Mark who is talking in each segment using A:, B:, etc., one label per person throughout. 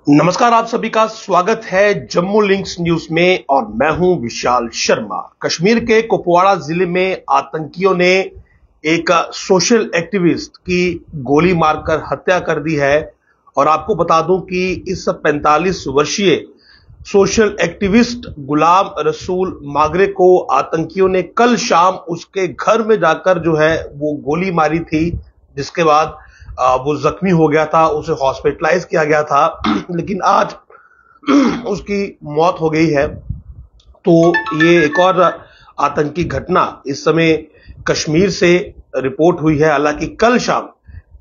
A: नमस्कार, आप सभी का स्वागत है जम्मू लिंक्स न्यूज में और मैं हूं विशाल शर्मा। कश्मीर के कुपवाड़ा जिले में आतंकियों ने एक सोशल एक्टिविस्ट की गोली मारकर हत्या कर दी है। और आपको बता दूं कि इस 45 वर्षीय सोशल एक्टिविस्ट गुलाम रसूल मागरे को आतंकियों ने कल शाम उसके घर में जाकर जो है वो गोली मारी थी, जिसके बाद वो जख्मी हो गया था, उसे हॉस्पिटलाइज किया गया था लेकिन आज उसकी मौत हो गई है। तो ये एक और आतंकी घटना इस समय कश्मीर से रिपोर्ट हुई है। हालांकि कल शाम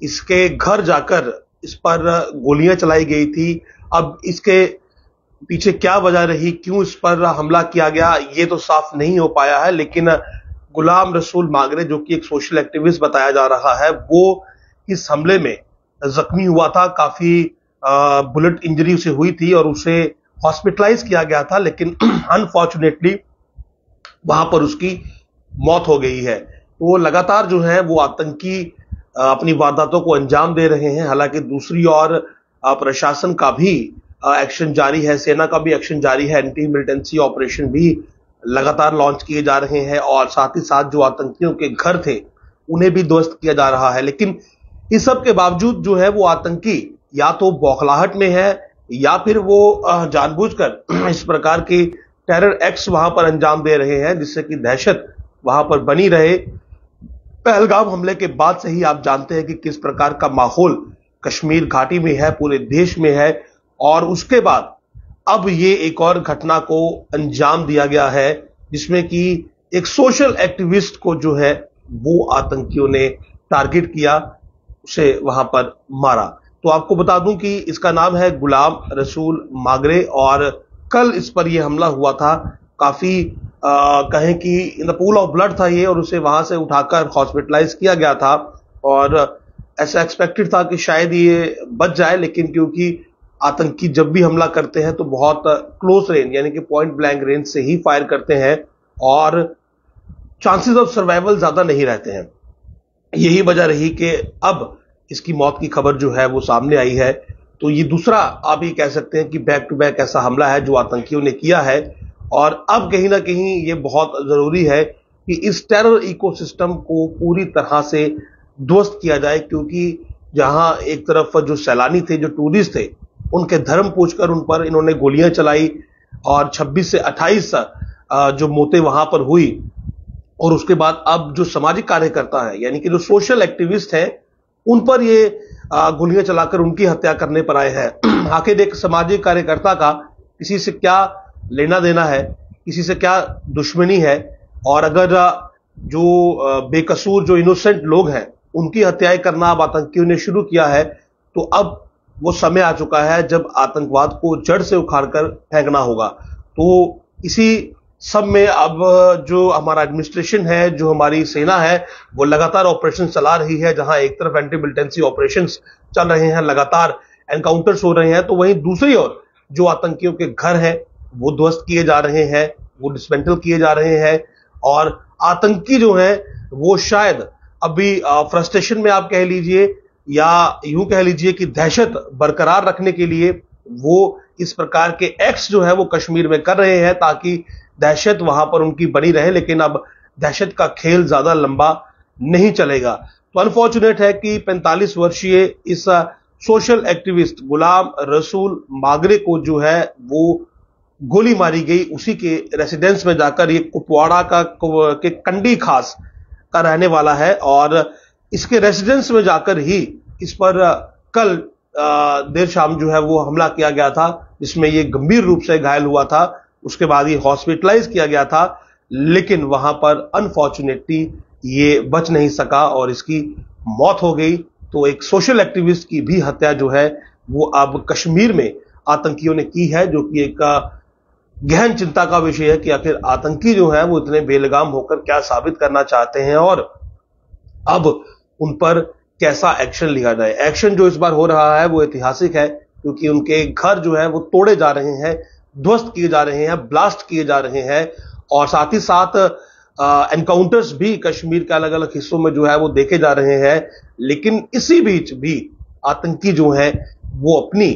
A: इसके घर जाकर इस पर गोलियां चलाई गई थी। अब इसके पीछे क्या वजह रही, क्यों इस पर हमला किया गया, ये तो साफ नहीं हो पाया है। लेकिन गुलाम रसूल मागरे, जो कि एक सोशल एक्टिविस्ट बताया जा रहा है, वो इस हमले में जख्मी हुआ था। काफी बुलेट इंजरी उसे हुई थी और उसे हॉस्पिटलाइज किया गया था, लेकिन अनफॉर्चुनेटली वहां पर उसकी मौत हो गई है। तो लगातार जो है वो आतंकी अपनी वारदातों को अंजाम दे रहे हैं। हालांकि दूसरी ओर प्रशासन का भी एक्शन जारी है, सेना का भी एक्शन जारी है, एंटी मिलिटेंसी ऑपरेशन भी लगातार लॉन्च किए जा रहे हैं और साथ ही साथ जो आतंकियों के घर थे उन्हें भी ध्वस्त किया जा रहा है। लेकिन इस सब के बावजूद जो है वो आतंकी या तो बौखलाहट में है या फिर वो जानबूझकर इस प्रकार की टेरर एक्ट्स वहां पर अंजाम दे रहे हैं, जिससे कि दहशत वहां पर बनी रहे। पहलगाम हमले के बाद से ही आप जानते हैं कि किस प्रकार का माहौल कश्मीर घाटी में है, पूरे देश में है। और उसके बाद अब ये एक और घटना को अंजाम दिया गया है, जिसमें कि एक सोशल एक्टिविस्ट को जो है वो आतंकियों ने टारगेट किया, उसे वहां पर मारा। तो आपको बता दूं कि इसका नाम है गुलाम रसूल मागरे और कल इस पर यह हमला हुआ था। काफी कहें कि in the pool of blood था ये, और उसे वहां से उठाकर हॉस्पिटलाइज किया गया था। और ऐसा एक्सपेक्टेड था कि शायद ये बच जाए, लेकिन क्योंकि आतंकी जब भी हमला करते हैं तो बहुत क्लोज रेंज यानी कि पॉइंट ब्लैंक रेंज से ही फायर करते हैं और चांसेस ऑफ सर्वाइवल ज्यादा नहीं रहते हैं। यही वजह रही कि अब इसकी मौत की खबर जो है वो सामने आई है। तो ये दूसरा आप ये कह सकते हैं कि बैक टू बैक ऐसा हमला है जो आतंकियों ने किया है। और अब कहीं ना कहीं ये बहुत जरूरी है कि इस टेरर इकोसिस्टम को पूरी तरह से ध्वस्त किया जाए, क्योंकि जहां एक तरफ जो सैलानी थे, जो टूरिस्ट थे, उनके धर्म पूछकर उन पर इन्होंने गोलियां चलाई और 26 से 28 जो मौतें वहां पर हुई। और उसके बाद अब जो सामाजिक कार्यकर्ता है यानी कि जो सोशल एक्टिविस्ट हैं, उन पर ये गोलियां चलाकर उनकी हत्या करने पर आए हैं। आखिर एक सामाजिक कार्यकर्ता का किसी से क्या लेना देना है, किसी से क्या दुश्मनी है? और अगर जो बेकसूर, जो इनोसेंट लोग हैं, उनकी हत्याएं करना अब आतंकियों ने शुरू किया है, तो अब वो समय आ चुका है जब आतंकवाद को जड़ से उखाड़कर फेंकना होगा। तो इसी सब में अब जो हमारा एडमिनिस्ट्रेशन है, जो हमारी सेना है, वो लगातार ऑपरेशन चला रही है। जहां एक तरफ एंटी मिलिटेंसी ऑपरेशंस चल रहे हैं, लगातार एनकाउंटर्स हो रहे हैं, तो वहीं दूसरी ओर जो आतंकियों के घर हैं वो ध्वस्त किए जा रहे हैं, वो डिसमेंटल किए जा रहे हैं। और आतंकी जो है वो शायद अभी फ्रस्ट्रेशन में आप कह लीजिए या यूं कह लीजिए कि दहशत बरकरार रखने के लिए वो इस प्रकार के एक्ट्स जो है वो कश्मीर में कर रहे हैं, ताकि दहशत वहां पर उनकी बनी रहे। लेकिन अब दहशत का खेल ज्यादा लंबा नहीं चलेगा। तो अनफॉर्चुनेट है कि 45 वर्षीय इस सोशल एक्टिविस्ट गुलाम रसूल मागरे को जो है वो गोली मारी गई, उसी के रेसिडेंस में जाकर। ये कुपवाड़ा का के कंडी खास का रहने वाला है और इसके रेसिडेंस में जाकर ही इस पर कल देर शाम जो है वो हमला किया गया था, जिसमें ये गंभीर रूप से घायल हुआ था। उसके बाद ये हॉस्पिटलाइज किया गया था, लेकिन वहां पर अनफॉर्चुनेटली ये बच नहीं सका और इसकी मौत हो गई। तो एक सोशल एक्टिविस्ट की भी हत्या जो है वो अब कश्मीर में आतंकियों ने की है, जो कि एक गहन चिंता का विषय है कि आखिर आतंकी जो है वो इतने बेलगाम होकर क्या साबित करना चाहते हैं और अब उन पर कैसा एक्शन लिया जाए। एक्शन जो इस बार हो रहा है वो ऐतिहासिक है, क्योंकि उनके घर जो है वो तोड़े जा रहे हैं, ध्वस्त किए जा रहे हैं, ब्लास्ट किए जा रहे हैं। और साथ ही साथ एनकाउंटर्स भी कश्मीर के अलग अलग हिस्सों में जो है वो देखे जा रहे हैं। लेकिन इसी बीच भी आतंकी जो हैं वो अपनी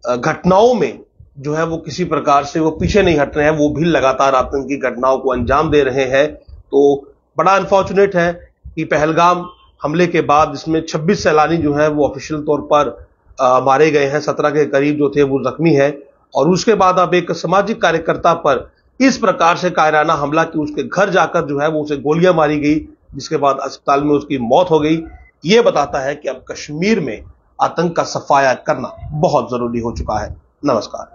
A: घटनाओं में जो है वो किसी प्रकार से वो पीछे नहीं हट रहे हैं, वो भी लगातार आतंकी घटनाओं को अंजाम दे रहे हैं। तो बड़ा अनफॉर्चुनेट है कि पहलगाम हमले के बाद इसमें 26 सैलानी जो है वो ऑफिशियल तौर पर मारे गए हैं, 17 के करीब जो थे वो जख्मी है। और उसके बाद अब एक सामाजिक कार्यकर्ता पर इस प्रकार से कायराना हमला कि उसके घर जाकर जो है वो उसे गोलियां मारी गई, जिसके बाद अस्पताल में उसकी मौत हो गई। ये बताता है कि अब कश्मीर में आतंक का सफाया करना बहुत जरूरी हो चुका है। नमस्कार।